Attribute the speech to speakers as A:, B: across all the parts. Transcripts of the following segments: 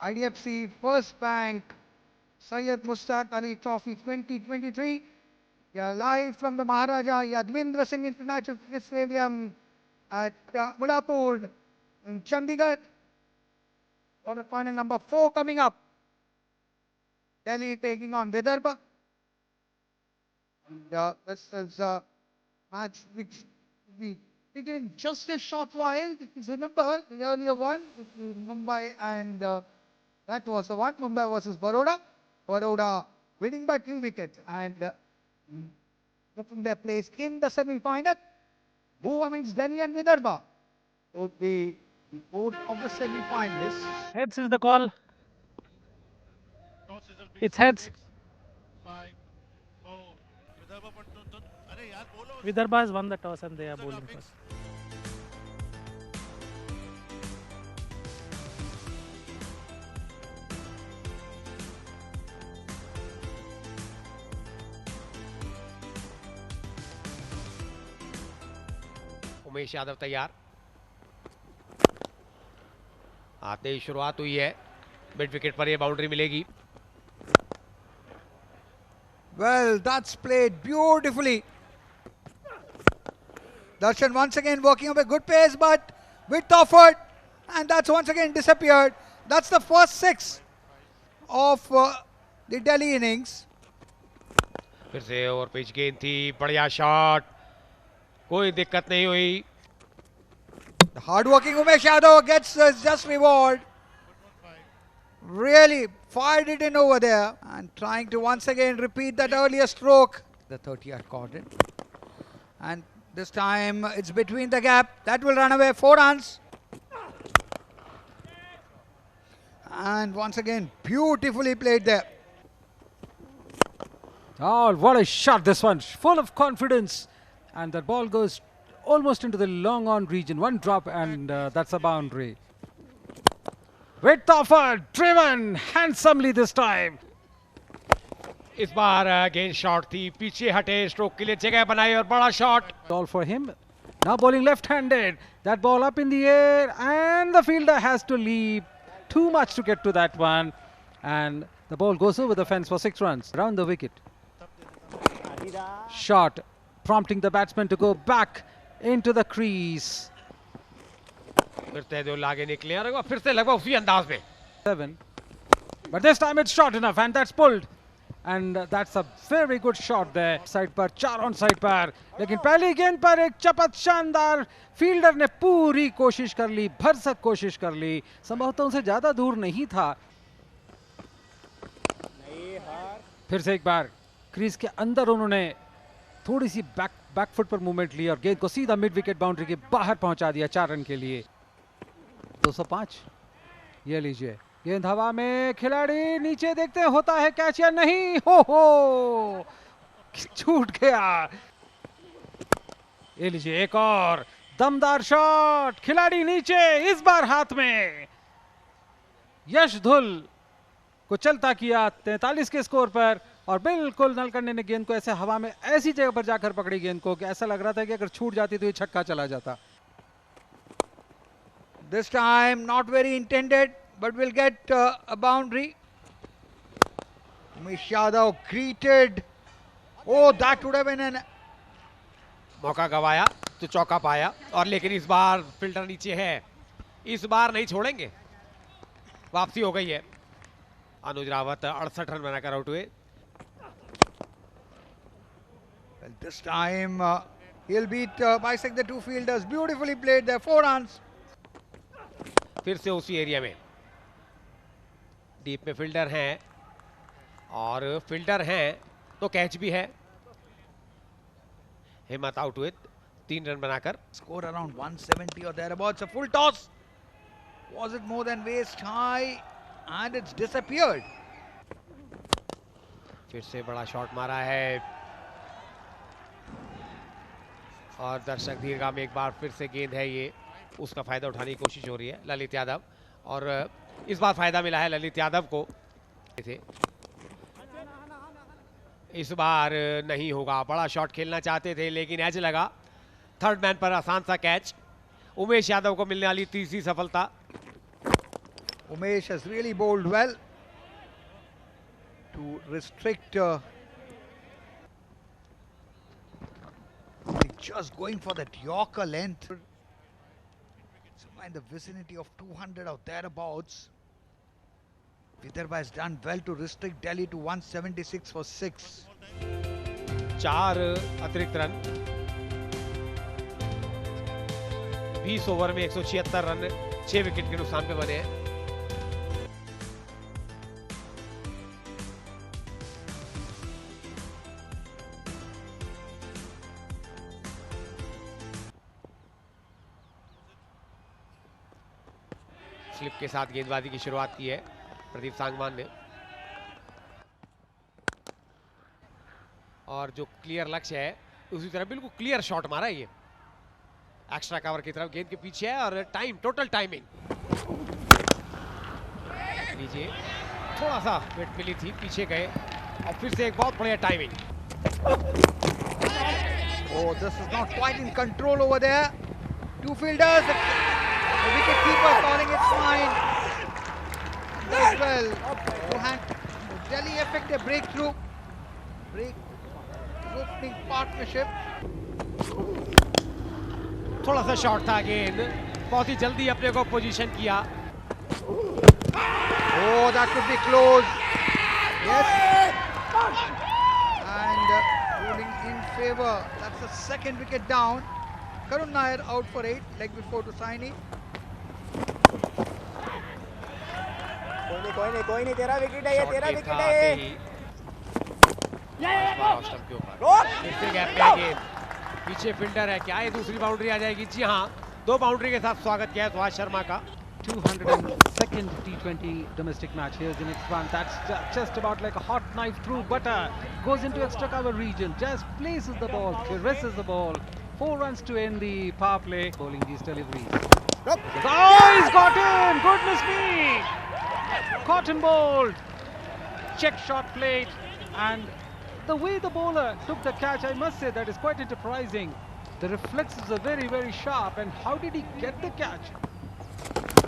A: IDFC First Bank Syed Mushtaq Ali Trophy 2023. We are live from the Maharaja Yadvindra Singh International Cricket Stadium at Mullapur in Chandigarh. Quarter final number 4 coming up. Delhi taking on Vidarbha. And this is a match which we begin just a short while. Because remember the earlier one between Mumbai and that was the one, Mumbai versus Baroda. Baroda winning by 2 wickets and getting their place in the semi-final. Who means Delhi and Vidarbha would be the board of the semi-finalists.
B: Heads is the call. It's heads. Vidarbha has won the toss and they are bowling first.
C: Umesh Yadav तैयार आते ही शुरुआत हुई है mid wicket पर ये boundary मिलेगी.
D: Well, that's played beautifully. Darshan once again working up a good pace, but with effort, and that's once again disappeared. That's the first 6 of the Delhi innings.
C: फिर से ओवर पिच गेंद थी, बढ़िया shot, कोई दिक्कत नहीं हुई.
D: The hard-working Umesh Yadav gets his just reward. Really fired it in over there and trying to once again repeat that earlier stroke. The 30-yard cordon. And this time it's between the gap. That will run away 4 runs. And once again, beautifully played there.
E: Oh, what a shot this one. Full of confidence. And the ball goes almost into the long on region. One drop and that's a boundary. With offer, driven handsomely this time.
C: इस बार गेंद shot थी, पीछे हटे, stroke के लिए जगह बनाई और बड़ा shot.
E: All for him. Now bowling left-handed. That ball up in the air and the fielder has to leap. Too much to get to that one. And the ball goes over the fence for 6 runs. Around the wicket. Shot, prompting the batsman to go back into the crease.
C: फिर तेजुल आगे निकले और फिर से लगभग उसी अंदाज में.
E: 7. But this time it's short enough and that's pulled. And that's a very good shot there. Side पर 4 on side पर. लेकिन पहली गेंद पर एक चपत शानदार फील्डर ने पूरी कोशिश कर ली, भरसक कोशिश कर ली. संभवतः उनसे ज्यादा दूर नहीं था. फिर से एक बार क्रीज के अंदर उन्होंने थोड़ी सी बैक फुट पर मूवमेंट ली और गेंद को सीधा मिड विकेट बाउंड्री के बाहर पहुंचा दिया 4 रन के लिए. 205. ये लीजिए, गेंद हवा में, खिलाड़ी नीचे देखते होता है कैच या नहीं. हो छूट गया. ये लीजिए एक और दमदार शॉट, खिलाड़ी नीचे, इस बार हाथ में. यश धुल को चलता किया 43 के स्कोर पर और बिल्कुल नलकंडे ने गेंद को ऐसे हवा में ऐसी जगह पर जाकर पकड़ी गेंद को कि ऐसा लग रहा था कि अगर छूट जाती तो ये छक्का चला जाता.
D: This time not very intended, but we'll get a boundary. Umesh Yadav greeted. Oh, that would have been an...
C: मौका गवाया तो चौका पाया और लेकिन इस बार फील्डर नीचे है, इस बार नहीं छोड़ेंगे. वापसी हो गई है. अनुज रावत 68 रन बनाकर आउट हुए.
D: Well, this time he'll beat bisect the 2 fielders. Beautifully played there, 4 runs.
C: फिर से उसी एरिया में डीप में फील्डर हैं और फील्डर हैं तो कैच भी है. हिम्मत आउट हुए 3 रन बनाकर.
D: Score around 170 or thereabouts. A full toss. Was it more than waist high? And it's disappeared.
C: फिर से बड़ा शॉट मारा है और दर्शक दीर्घा में एक बार फिर से गेंद है, ये उसका फायदा उठाने की कोशिश हो रही है ललित यादव और इस बार फायदा मिला है ललित यादव को. इस बार नहीं होगा, बड़ा शॉट खेलना चाहते थे लेकिन एज लगा. थर्ड मैन पर आसान सा कैच. उमेश यादव को मिलने वाली तीसरी सफलता.
D: Umesh has really bowled well to restrict. Just going for that Yorker length. Somewhere in the vicinity of 200 or thereabouts. Vidarbha has done well to restrict Delhi to 176 for 6.
C: 4 अतिरिक्त run, 20 over में 176 run 6 wicket के नुकसान पे बने हैं। Slip के साथ गेंदबाजी की शुरुआत की है प्रदीप सांगवान ने, और जो क्लियर लक्ष्य है उसी तरह बिल्कुल क्लियर शॉट मारा है ये, एक्स्ट्रा कवर की तरफ गेंद के पीछे है, और टाइम टोटल टाइमिंग लीजिए, थोड़ा सा वेट मिली थी, पीछे गए और फिर से एक बहुत बढ़िया timing.
D: Oh, this is not quite in control over there. Two fielders. The wicket keeper calling it fine. Does well to hand Delhi effect a breakthrough. Break his opening partnership.
C: थोड़ा सा शॉट था गेंद, बहुत ही जल्दी अपने को position किया।
D: Oh, that could be close. Yes. And ruling in favor. That's the second wicket down. Karun Nair out for 8. Leg before to Saini.
F: कोई नहीं तेरा विकेट है ये,
C: शॉट
F: तेरा
C: गेंद
F: विकेट
C: था
F: है
C: आते
F: ये।
C: ही। बार स्टंप के ऊपर फिर से गैप पे गेंद, पीछे फील्डर है, क्या ये दूसरी बाउंड्री आ जाएगी? जी हाँ, 2 बाउंड्री के साथ स्वागत किया है सुभाष शर्मा का।
E: 202nd T20 domestic match. Here's the next one. That's just about like a hot knife through butter. Goes into extra cover region. Just places the ball, caresses the ball. 4 runs to end the power play. Bowling these deliveries. Oh, he's got in! Goodness me! Caught and bowled. Check shot played, and the way the bowler took the catch, I must say that is quite enterprising. The reflexes are very, very sharp. And how did he get the catch?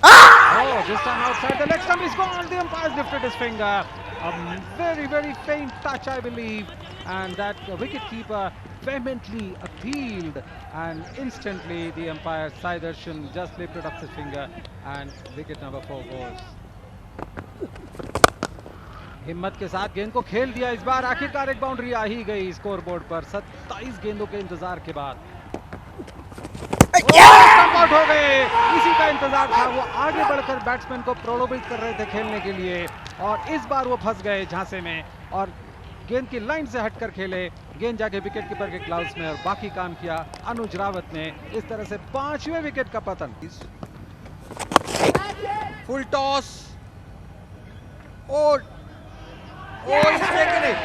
E: Oh, this time outside the leg stump is gone. The umpire's lifted his finger. A very, very faint touch, I believe. And that wicket-keeper vehemently appealed. And instantly, the umpire, Sai Darshan, just lifted up his finger. And wicket number 4 goes. हिम्मत के साथ गेंद को खेल दिया इस बार, आखिरकार एक बाउंड्री आ ही गई स्कोर बोर्ड पर 27 गेंदों के इंतजार के बाद। आउट हो गए, इसी का इंतजार था। वो आगे बढ़कर बैट्समैन को प्रोलोबित कर रहे थे खेलने के लिए, और इस बार वो फंस गए झांसे में और गेंद की लाइन से हटकर खेले। गेंद जाके विकेट कीपर के ग्लव्स में और बाकी काम किया अनुज रावत ने। इस तरह से 5वें विकेट का पतन।
D: Full toss. Oh, he's taken it.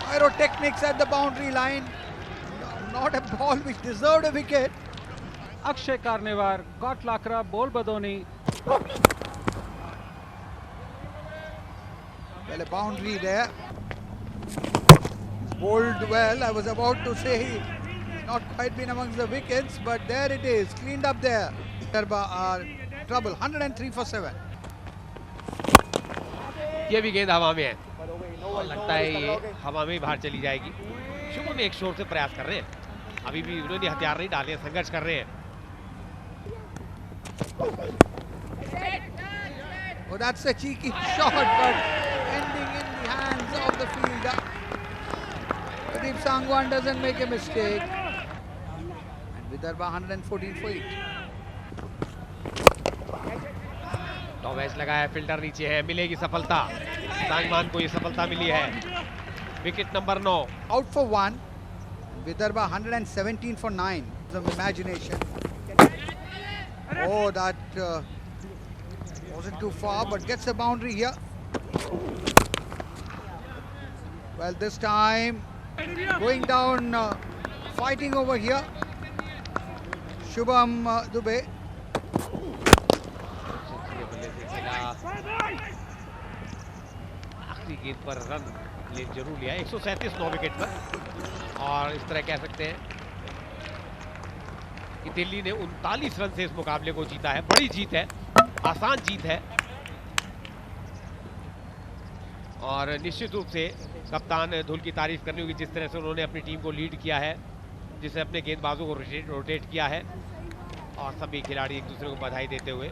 D: Pyrotechnics at the boundary line. Not a ball which deserved a wicket.
E: Akshay Karnewar, caught Lakra, bowled Badoni.
D: Well, a boundary there. He's bowled well. I was about to say he's not quite been amongst the wickets, but there it is, cleaned up there. Vidarbha are trouble. 103 for 7.
C: ये भी गेंद हवा में है और लगता है ये हवा में ही बाहर चली जाएगी। शुभम एक शोर से प्रयास कर रहे हैं, अभी भी उन्होंने हथियार नहीं डाले, संघर्ष कर रहे हैं।
D: Oh, that's a cheeky shot, but ending in the hands of the fielder. Pradeep Sangwan doesn't make a mistake. And Vidarbha 114 for 8.
C: Top edge लगाया, फिल्टर नीचे है, मिलेगी सफलता। सांगवान को ये सफलता मिली है। Wicket number 9।
D: Out for 1. Vidarbha 117 for 9. Some imagination. Oh, that wasn't too far, but gets a boundary here. Well, this time going down, fighting over here. Shubham Dubey.
C: आखिरी गेंद पर रन जरूर लिया, 137 9 विकेट पर, और इस तरह कह सकते हैं कि दिल्ली ने 39 रन से इस मुकाबले को जीता है। बड़ी जीत है। आसान जीत है और निश्चित रूप से कप्तान धुल की तारीफ करनी होगी जिस तरह से उन्होंने अपनी टीम को लीड किया है, जिसे अपने गेंदबाजों को रोटेट किया है और सभी खिलाड़ी एक दूसरे को बधाई देते हुए